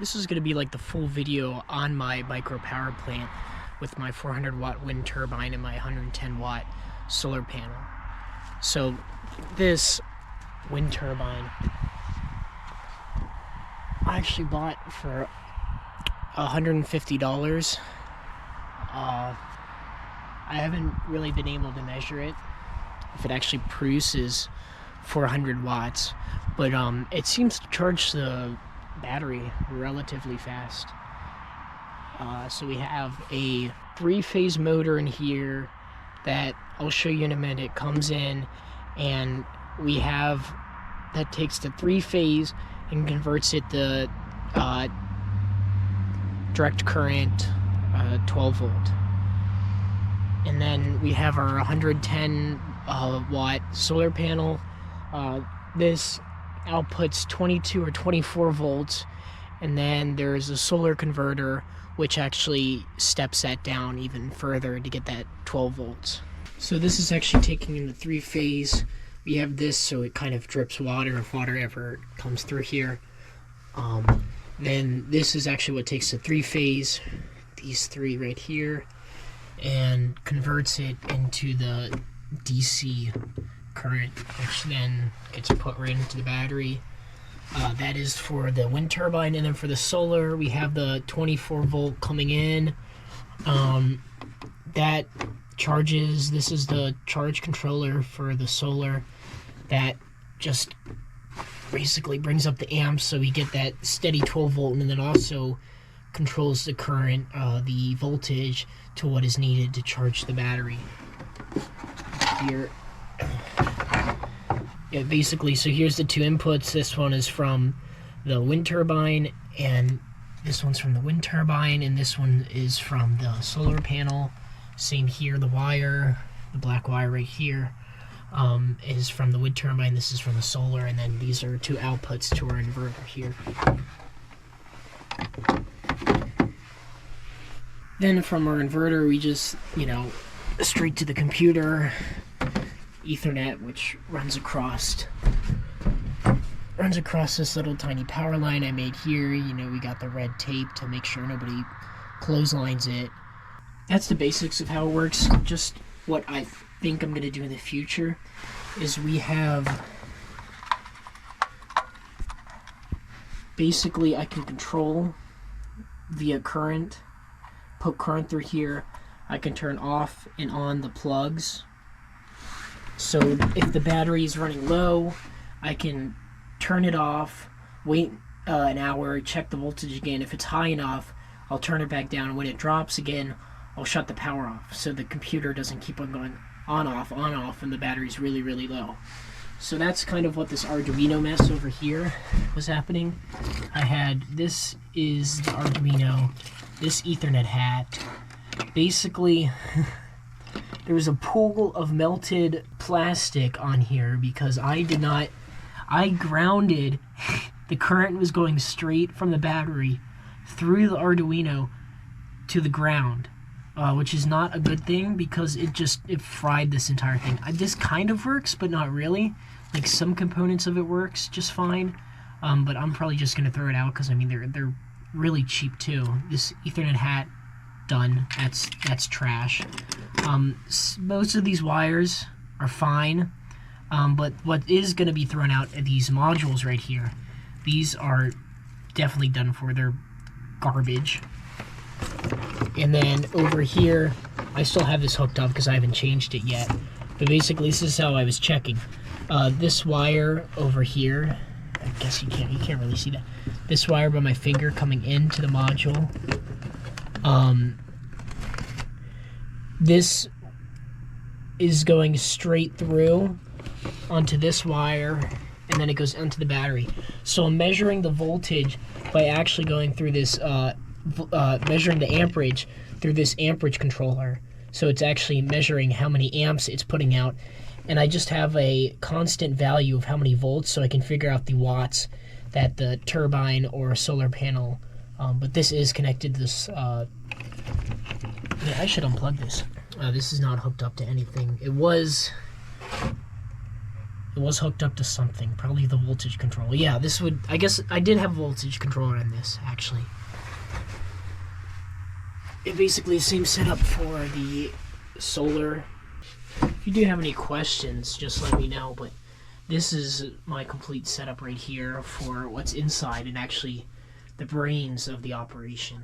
This is going to be like the full video on my micro power plant with my 400 watt wind turbine and my 110 watt solar panel. So this wind turbine I actually bought for $150. I haven't really been able to measure it if it actually produces 400 watts, but it seems to charge the battery relatively fast. So we have a 3-phase motor in here that I'll show you in a minute. It comes in, and we have that takes the 3-phase and converts it to direct current 12 volt. And then we have our 110 watt solar panel. This outputs 22 or 24 volts, and then there's a solar converter which actually steps that down even further to get that 12 volts. So this is actually taking in the 3-phase. We have this so it kind of drips water if water ever comes through here. Then this is actually what takes the 3-phase, these three right here, and converts it into the DC current, which then gets put right into the battery. That is for the wind turbine. And then for the solar, we have the 24 volt coming in. That charges, this is the charge controller for the solar that just basically brings up the amps so we get that steady 12 volt, and then also controls the current, the voltage to what is needed to charge the battery. Here, yeah, basically, so here's the two inputs. This one is from the wind turbine, and this one's from the wind turbine, and this one is from the solar panel. Same here, the wire, the black wire right here, is from the wind turbine. This is from the solar, and then these are two outputs to our inverter here. Then from our inverter, we just, straight to the computer, Ethernet, which runs across this little tiny power line I made here. We got the red tape to make sure nobody clotheslines it. That's the basics of how it works. Just what I think I'm going to do in the future is we have, basically I can control via current, put current through here. I can turn off and on the plugs. So if the battery is running low, I can turn it off, wait an hour, check the voltage again. If it's high enough, I'll turn it back down. When it drops again, I'll shut the power off so the computer doesn't keep on going on, off, and the battery's really, really low. So that's kind of what this Arduino mess over here was happening. This is the Arduino, this Ethernet hat. Basically, there was a pool of melted plastic on here because I grounded, the current was going straight from the battery through the Arduino to the ground, which is not a good thing because it fried this entire thing. This kind of works, but not really. Like, some components of it works just fine, but I'm probably just going to throw it out because, they're really cheap too. This Ethernet hat, done. That's trash. Most of these wires are fine, but what is going to be thrown out are these modules right here. These are definitely done for. They're garbage. And then over here, I still have this hooked up because I haven't changed it yet. But basically, this is how I was checking. This wire over here, I guess you can't really see that. This wire by my finger coming into the module. This is going straight through onto this wire, and then it goes into the battery. So I'm measuring the voltage by actually going through this, measuring the amperage through this amperage controller. So it's actually measuring how many amps it's putting out, and I just have a constant value of how many volts, so I can figure out the watts that the turbine or solar panel. But this is connected to this. Yeah, I should unplug this. This is not hooked up to anything. It was It was hooked up to something, probably the voltage control. Yeah, this would, I guess I did have voltage controller on this, actually. It basically the same setup for the solar. If you do have any questions, just let me know, but this is my complete setup right here for what's inside and actually the brains of the operation.